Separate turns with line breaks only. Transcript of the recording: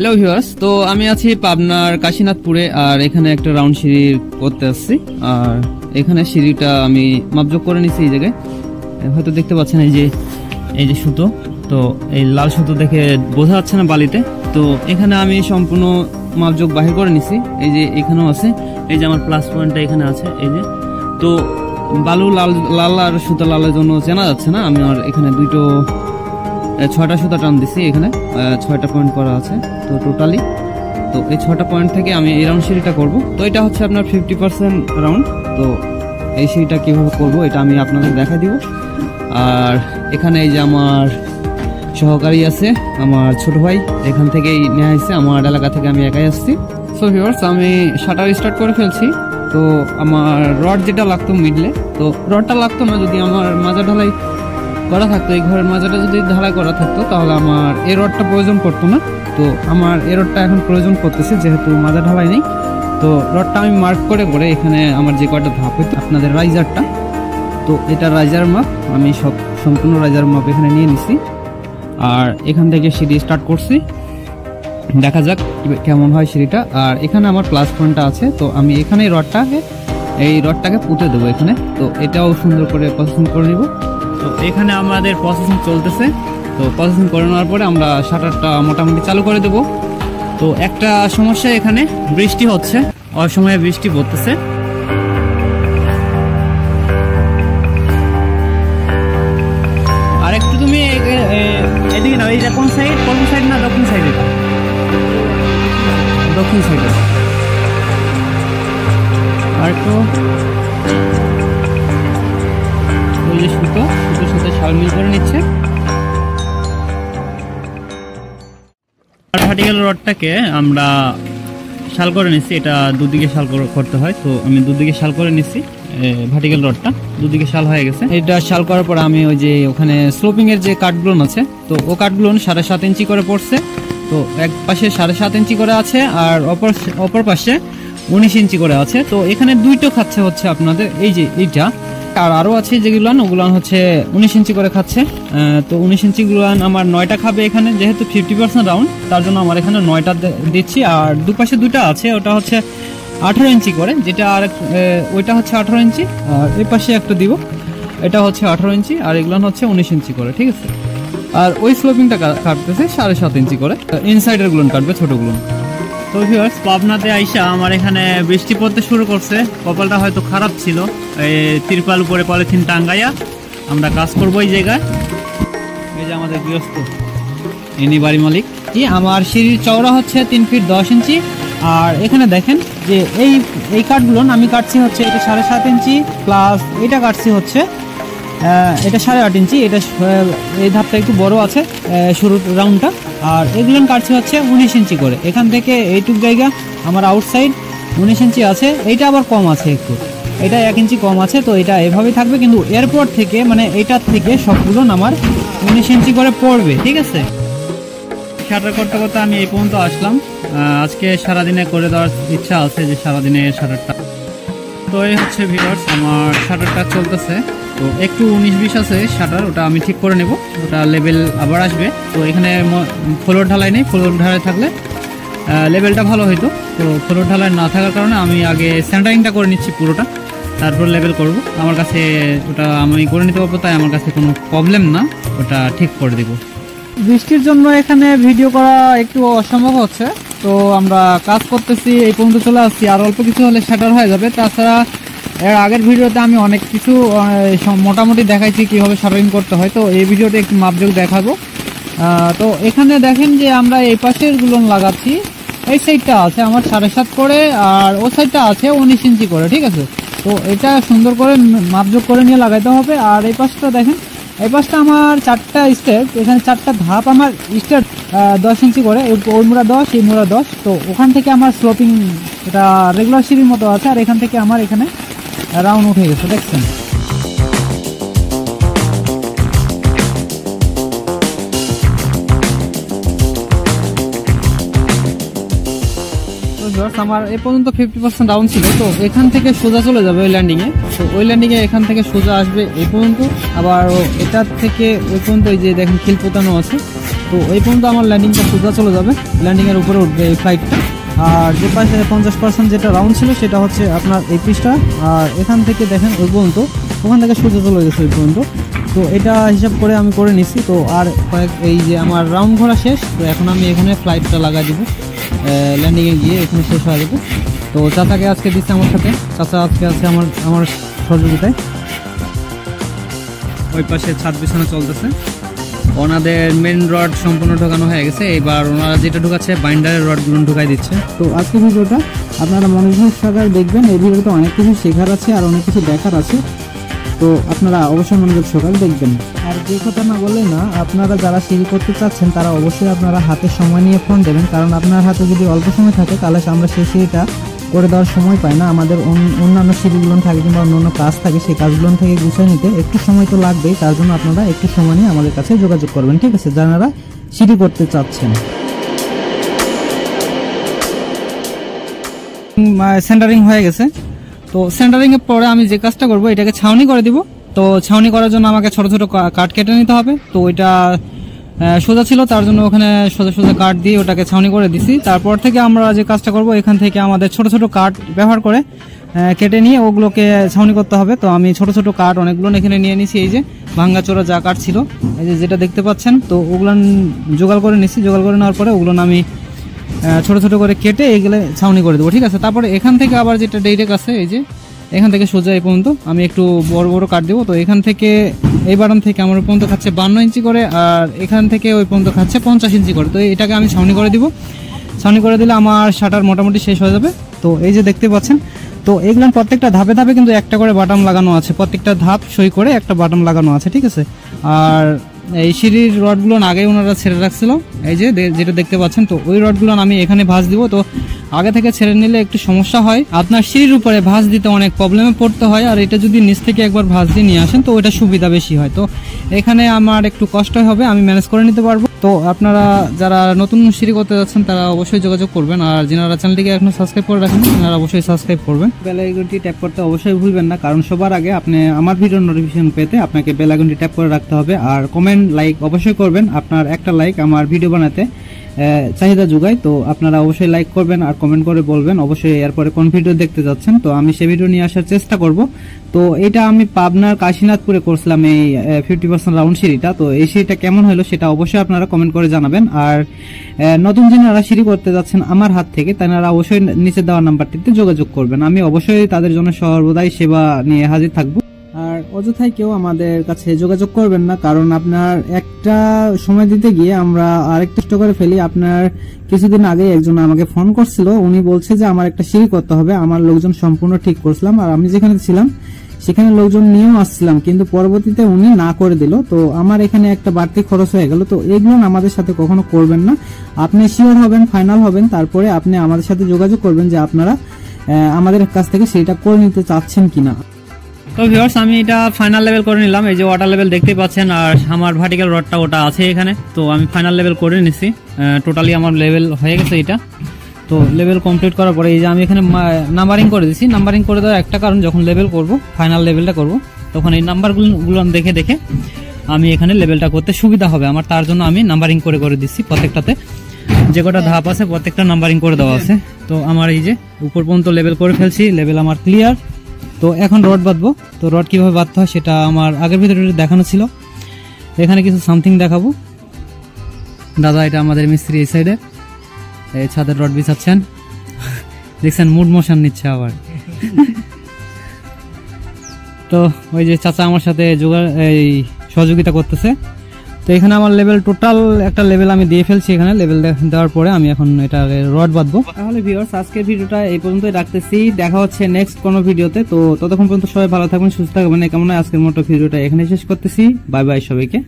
Hello viewers, তো আমি আছি পাবনার কাশীনাথপুরে, আর এখানে একটা রাউন্ড সিঁড়ি করতে আসছি। আর এখানে সিঁড়িটা আমি মাপজোক করে নিছি। এই জায়গায় হয়তো দেখতে পাচ্ছেন এই যে সুতো, তো এই লাল সুতো দেখে বোঝা যাচ্ছে না বালিতে। তো এখানে আমি সম্পূর্ণ মাপজোক বাহির করে নিছি। এই যে এখানেও আছে, এই যে আমার প্লাস পয়েন্টটা এখানে আছে। এই যে তো বালু লাল আর সুতো লালের জন্য চেনা যাচ্ছে না। আমি আর এখানে 6টা সুতা টান দিছি। এখানে 6টা পয়েন্ট করা আছে তো টোটালি। তো এই 6টা পয়েন্ট থেকে আমি এই রাউন্ড সিঁড়িটা করব। তো এটা হচ্ছে আপনার 50% রাউন্ড। তো এই সিঁড়িটা কিভাবে করব এটা আমি আপনাদের দেখা দিব। আর এখানে এই যে আমার সহকারী আছে, আমার ছোট ভাই এখান থেকেই নিয়ে আসছে, আমার এলাকা থেকে আমি একাই আসছি। সো ভিউয়ার্স, আমি শাটার স্টার্ট করে ফেলছি। তো আমার রড যেটা লাগতো মিডলে, তো রডটা লাগতো না যদি আমার মাজা ঢালাই করা থাকতো। এই ঘরের মাজাটা যদি ঢালাই করা থাকতো তাহলে আমার এই রডটা প্রয়োজন পড়তো না। তো আমার এই রডটা এখন প্রয়োজন পড়তেছে যেহেতু মাজা ঢালাই নেই। তো রডটা আমি মার্ক করে এখানে আমার যে কয়টা ধাপ হইতো আপনাদের রাইজারটা, তো এটা রাইজার মাপ, আমি সম্পূর্ণ রাইজার মাপ এখানে নিয়ে নিছি। আর এখান থেকে সিঁড়ি স্টার্ট করছি, দেখা যাক কেমন হয় সিঁড়িটা। আর এখানে আমার প্লাস পয়েন্টটা আছে, তো আমি এখানে এই রডটাকে পুঁতে দেবো এখানে। তো এটাও সুন্দর করে প্রসেসিং করে নিব। তো এখানে আমাদের প্রসেসিং চলতেছে। তো প্রসেসিং করে নেওয়ার পরে আমরা শাটারটা মোটামুটি চালু করে দেব। তো একটা সমস্যা, এখানে বৃষ্টি হচ্ছে, অসময়ে বৃষ্টি পড়তেছে। আর একটু তুমি এদিকে না, এইটা কোন সাইড না দক্ষিণ সাইডে? দক্ষিণ সাইডে। আর একটু সুতোর সাথে শালমিল করে নিচ্ছে। ভার্টিক্যাল রডটাকে আমরা শাল করে নিচ্ছি, এটা দুদিকে শাল করতে হয়। তো আমি দুদিকে শাল করে নিচ্ছি। ভার্টিক্যাল রডটা দুদিকে শাল হয়ে গেছে। এটা শাল করার পর আমি ওই যে ওখানে স্লোপিং এর যে কাঠগুলো আছে, তো ও কাঠগুলো 7.5 ইঞ্চি করে পড়ছে। তো এক পাশে 7.5 ইঞ্চি করে আছে, আর অপর পাশে 19 ইঞ্চি করে আছে। তো এখানে দুইটো খাচ্ছে হচ্ছে আপনাদের এই যে এইটা, আর আরো আছে যেগুলান, ওগুলান হচ্ছে 19 ইঞ্চি করে খাচ্ছে। তো 19 ইঞ্চি গুলান আমার 9টা খাবে এখানে, যেহেতু 50% রাউন্ড, তার জন্য আমার এখানে 9টা দিচ্ছি। আর দুপাশে দুইটা আছে, ওটা হচ্ছে 18 ইঞ্চি করে, যেটা আর ওইটা হচ্ছে 18 ইঞ্চি। আর এই পাশে একটা দিব, এটা হচ্ছে 18 ইঞ্চি, আর এগুলান হচ্ছে 19 ইঞ্চি করে, ঠিক আছে। আর ওই স্লোপিংটা কাটতেছে 7.5 ইঞ্চি করে, ইনসাইডের গুলো কাটবে ছোটগুলো। তো ভিউয়ার্স, পাবনাতে আইসা আমার এখানে বৃষ্টি পড়তে শুরু করছে। কপালটা হয়তো খারাপ ছিল। এই তিরপাল উপরে পলিথিন টাঙ্গাইয়া আমরা কাজ করবো এই জায়গায়। এই যে আমাদের গৃহস্থ, ইনি বাড়ি মালিক। আমার সিঁড়ির চওড়া হচ্ছে 3 ফিট 10 ইঞ্চি। আর এখানে দেখেন যে এই কাঠগুলো আমি কাটছি হচ্ছে এটা 7.5 ইঞ্চি, প্লাস এটা কাটছি হচ্ছে এটা 8.5 ইঞ্চি। এটা এই ধাপটা একটু বড় আছে, শুরুর রাউন্ডটা। আর এগুলো কাটছি হচ্ছে 19 ইঞ্চি করে। এখান থেকে এইটুক জায়গা আমার আউটসাইড 19 ইঞ্চি আছে। এইটা আবার কম আছে একটু, এটা 1 ইঞ্চি কম আছে। তো এটা এভাবেই থাকবে, কিন্তু এরপর থেকে মানে এইটার থেকে সবগুলো আমার 19 ইঞ্চি করে পড়বে, ঠিক আছে। শাটার করতে করতে আমি এই পর্যন্ত আসলাম। আজকে সারাদিনে করে দেওয়ার ইচ্ছা আছে, যে সারাদিনে শাটারটা। তো এই হচ্ছে ভিউয়ার্স, আমার শাটারটা চলতেছে। তো একটু 19-20 আছে শাটার, ওটা আমি ঠিক করে নেব, ওটা লেভেল আবার আসবে। তো এখানে ফ্লোর ঢালাই নেই, ফ্লোর ঢালাই থাকলে লেভেলটা ভালো হইতো। তো ফ্লোর ঢালাই না থাকার কারণে আমি আগে সেন্টারিংটা করে নিচ্ছি পুরোটা, তারপর লেভেল করব। আমার কাছে ওটা আমি করে নিতে পারবো, তাই আমার কাছে কোনো প্রবলেম না, ওটা ঠিক করে দিব। বৃষ্টির জন্য এখানে ভিডিও করা একটু অসম্ভব হচ্ছে। তো আমরা কাজ করতেছি, এই পর্যন্ত চলে আসছি। আর অল্প কিছু হলে শাটার হয়ে যাবে। তাছাড়া এর আগের ভিডিওতে আমি অনেক কিছু মোটামুটি দেখাইছি কিভাবে শাটারিং করতে হয়। তো এই ভিডিওতে একটু মাপজোক দেখাবো। তো এখানে দেখেন যে আমরা এই পাশের গুলো লাগাচ্ছি। এই সাইডটা আছে আমার 7.5 করে, আর ও সাইডটা আছে 19 ইঞ্চি করে, ঠিক আছে। তো এটা সুন্দর করে মাপজোক করে নিয়ে লাগাইতে হবে। আর এই পাশটা দেখেন, এই পাশটা আমার 4টা স্টেপ, এখানে 4টা ধাপ আমার স্টেপ 10 ইঞ্চি করে, ওই মুড়া 10, এই মুড়া 10। তো ওখান থেকে আমার স্লোপিং, এটা রেগুলার সিঁড়ির মতো আছে। আর এখান থেকে আমার এখানে রাউন্ড উঠে গেছে, দেখছেন। আমার এ পর্যন্ত 50% ডাউন ছিল। তো এখান থেকে সোজা চলে যাবে ওই ল্যান্ডিংয়ে। তো ওই ল্যান্ডিংয়ে এখান থেকে সোজা আসবে এই পর্যন্ত, আবার এটার থেকে ওই পর্যন্ত এই যে দেখেন খিল পোতানো আছে, তো এই পর্যন্ত আমার ল্যান্ডিংটা সোজা চলে যাবে, ল্যান্ডিংয়ের উপরে উঠবে এই ফ্লাইটটা। আর যে পাশে 50% যেটা রাউন্ড ছিল সেটা হচ্ছে আপনার এই পিসটা, আর এখান থেকে দেখেন ওই পর্যন্ত, ওখান থেকে সোজা চলে গেছে ওই পর্যন্ত। তো এটা হিসাব করে আমি করে নিছি। তো আর এই যে আমার রাউন্ড ঘোরা শেষ, তো এখন আমি এখানে ফ্লাইটটা লাগাই দিব, ল্যান্ডিংয়ে গিয়ে এখানে শেষ হয়ে যাবে। তো চাচাকে আজকে দিচ্ছে আমার সাথে, চাচা আজকে আছে আমার সহযোগিতায়। ওই পাশে ছাদ বিছানা চলতেছে, ওনাদের মেন রড সম্পূর্ণ ঢোকানো হয়ে গেছে, এবার ওনারা যেটা ঢুকাচ্ছে বাইন্ডারের রডগুলো ঢুকাই দিচ্ছে।
তো আজকে ভিডিওটা আপনারা মনোযোগ সহকারে দেখবেন, এই ভিডিওতে অনেক কিছু শেখার আছে আর অনেক কিছু দেখার আছে, তো আপনারা অবশ্যই মনোযোগ সহকারে দেখবেন। আর যে কথা না বললে না, আপনারা যারা সিঁড়ি করতে চাচ্ছেন তারা অবশ্যই আপনারা হাতে সময় নিয়ে ফোন দেবেন, কারণ আপনার হাতে যদি অল্প সময় থাকে তাহলে আমরা সেই সিঁড়িটা করে দেওয়ার সময় পাই না। আমাদের অন্যান্য সিঁড়িগুলো থাকে কিংবা অন্যান্য কাজ থাকে, সেই কাজগুলো থেকে গুছিয়ে নিতে একটু সময় তো লাগবেই। তার জন্য আপনারা একটু সময় নিয়ে আমাদের কাছে যোগাযোগ করবেন, ঠিক আছে, যারা সিঁড়ি করতে চাচ্ছেন।
সেন্টারিং হয়ে গেছে, তো সেন্টারিং এর পরে আমি যে কাজটা করব, এটাকে ছাউনি করে দিব। তো ছাউনি করার জন্য আমাকে ছোট ছোট কাঠ কেটে নিতে হবে। তো ওইটা সোজা ছিল, তার জন্য ওখানে সোজা সোজা কাঠ দিয়ে ওটাকে ছাউনি করে দিছি। তারপর থেকে আমরা যে কাজটা করব, এখান থেকে আমাদের ছোট ছোট কাঠ ব্যবহার করে কেটে নিয়ে ওগুলোকে ছাউনি করতে হবে। তো আমি ছোট ছোট কাঠ অনেকগুলো এখানে নিয়ে নিছি, এই যে ভাঙ্গাচোরা যা কাঠ ছিল, এই যে যেটা দেখতে পাচ্ছেন, তো ওগুলো জোগাড় করে নিছি। জোগাড় করে নেওয়ার পরে ওগুলো আমি ছোট ছোট করে কেটে এগুলো ছাউনি করে দেবো, ঠিক আছে। তারপরে এখান থেকে আবার যেটা ডাইরেক্ট আছে, এই যে এখান থেকে সোজা এই পর্যন্ত আমি একটু বড় বড় কাট দেবো। তো এখান থেকে এই বাটন থেকে আমার ওই পর্যন্ত খাচ্ছে 52 ইঞ্চি করে, আর এখান থেকে ওই পর্যন্ত খাচ্ছে 50 ইঞ্চি করে। তো এটাকে আমি ছাউনি করে দিব। ছাউনি করে দিলে আমার শাটার মোটামুটি শেষ হয়ে যাবে। তো এই যে দেখতে পাচ্ছেন, তো এগুলো প্রত্যেকটা ধাপে ধাপে কিন্তু একটা করে বাটন লাগানো আছে, প্রত্যেকটা ধাপ সই করে একটা বাটন লাগানো আছে, ঠিক আছে। আর এই সিঁড়ির রডগুলো আগেই ওনারা ছেড়ে রাখছিল, এই যে যেটা দেখতে পাচ্ছেন। তো ওই রডগুলো আমি এখানে ভাঁজ দিব। তো আগে থেকে ছেড়ে নিলে একটু সমস্যা হয়, আপনার সিঁড়ির উপরে ভাঁজ দিতে অনেক প্রবলেমে পড়তে হয়। আর এটা যদি নিচ থেকে একবার ভাঁজ দিয়ে নিয়ে আসেন তো ওইটা সুবিধা বেশি হয়। তো এখানে আমার একটু কষ্ট হবে, আমি ম্যানেজ করে নিতে পারবো। তো আপনারা যারা নতুন সিঁড়ি করতে যাচ্ছেন তারা অবশ্যই যোগাযোগ করবেন, আর যারা চ্যানেলটিকে এখনো সাবস্ক্রাইব করে রাখেন তারা অবশ্যই সাবস্ক্রাইব করবেন। বেল আইকনটি ট্যাপ করতে অবশ্যই ভুলবেন না, কারণ সবার আগে আপনি আমার ভিডিওর নোটিফিকেশন পেতে আপনাকে বেল আইকনটি ট্যাপ করে রাখতে হবে। আর কমেন্ট লাইক অবশ্যই করবেন, আপনার একটা লাইক আমার ভিডিও বানাতে চাহিদা যোগায়। তো আপনারা অবশ্যই লাইক করবেন আর কমেন্ট করে বলবেন অবশ্যই এরপরে কোন ভিডিও দেখতে যাচ্ছেন, তো আমি সেই ভিডিও নিয়ে আসার চেষ্টা করব। তো এটা আমি পাবনার কাশীনাথপুরে করছিলাম এই 50% রাউন্ড সিঁড়িটা। তো এই সিঁড়িটা কেমন হলো সেটা অবশ্যই আপনারা কমেন্ট করে জানাবেন। আর নতুন যারা সিঁড়ি করতে যাচ্ছেন আমার হাত থেকে, তারা অবশ্যই নিচে দেওয়া নাম্বারটিতে যোগাযোগ করবেন, আমি অবশ্যই তাদের জন্য সর্বদাই সেবা নিয়ে হাজির থাকবো।
আর অযথায় কেউ আমাদের কাছে যোগাযোগ করবেন না, কারণ আপনার একটা সময় দিতে গিয়ে আমরা আরেকটা চেষ্টা করে ফেলি। আপনার কিছুদিন আগে একজন আমাকে ফোন করছিল, উনি বলছে যে আমার একটা সিঁড়ি করতে হবে, আমার লোকজন সম্পূর্ণ ঠিক করছিলাম আর আমি যেখানে ছিলাম সেখানে লোকজন নিয়েও আসছিলাম, কিন্তু পরবর্তীতে উনি না করে দিল। তো আমার এখানে একটা বাড়তি খরচ হয়ে গেল। তো এগুলো আমাদের সাথে কখনো করবেন না, আপনি শিওর হবেন, ফাইনাল হবেন, তারপরে আপনি আমাদের সাথে যোগাযোগ করবেন যে আপনারা আমাদের কাছ থেকে সেটা করে নিতে চাচ্ছেন কিনা।
তো ভিউয়ার্স, আমি এটা ফাইনাল লেভেল করে নিলাম, এই যে ওয়াটার লেভেল দেখতেই পাচ্ছেন, আর আমার ভার্টিক্যাল রডটা ওটা আছে এখানে। তো আমি ফাইনাল লেভেল করে নিছি, টোটালি আমার লেভেল হয়ে গেছে এটা। তো লেভেল কমপ্লিট করার পরে এই যে আমি এখানে নাম্বারিং করে দিছি। নাম্বারিং করে দেওয়ার একটা কারণ, যখন লেভেল করব, ফাইনাল লেভেলটা করব, তখন এই নাম্বারগুলো দেখে দেখে আমি এখানে লেভেলটা করতে সুবিধা হবে আমার, তার জন্য আমি নাম্বারিং করে করে দিচ্ছি। প্রত্যেকটাতে যে কটা ধাপ আছে প্রত্যেকটা নাম্বারিং করে দেওয়া আছে। তো আমার এই যে উপর পর্যন্ত লেভেল করে ফেলছি, লেভেল আমার ক্লিয়ার। তো এখন রড বাঁধবো। তো রড কিভাবে বাঁধতে হয় সেটা আমার আগের ভিডিওতে দেখানো ছিল, এখানে কিছু সামথিং দেখাবো। দাদা এটা আমাদের মিস্ত্রি এই সাইডে, এই ছাদের রড বিছাচ্ছেন, দেখছেন মুড মোশন নিচ্ছে আবার। তো ওই যে চাচা আমার সাথে এই সহযোগিতা করতেছে। তো এখানে আমার লেভেল টোটাল একটা লেভেল আমি দিয়ে ফেলছি। এখানে লেভেল দেওয়ার পরে আমি এখন এটা রড বাঁধবো। তাহলে ভিউয়ার্স, আজকের ভিডিওটা এই পর্যন্তই রাখতেছি, দেখা হচ্ছে নেক্সট কোনো ভিডিওতে। তো ততক্ষণ পর্যন্ত সবাই ভালো থাকবেন, সুস্থ থাকবেন, এই কামনায় আজকের মতো ভিডিওটা এখানে শেষ করতেছি। বাই বাই সবাইকে।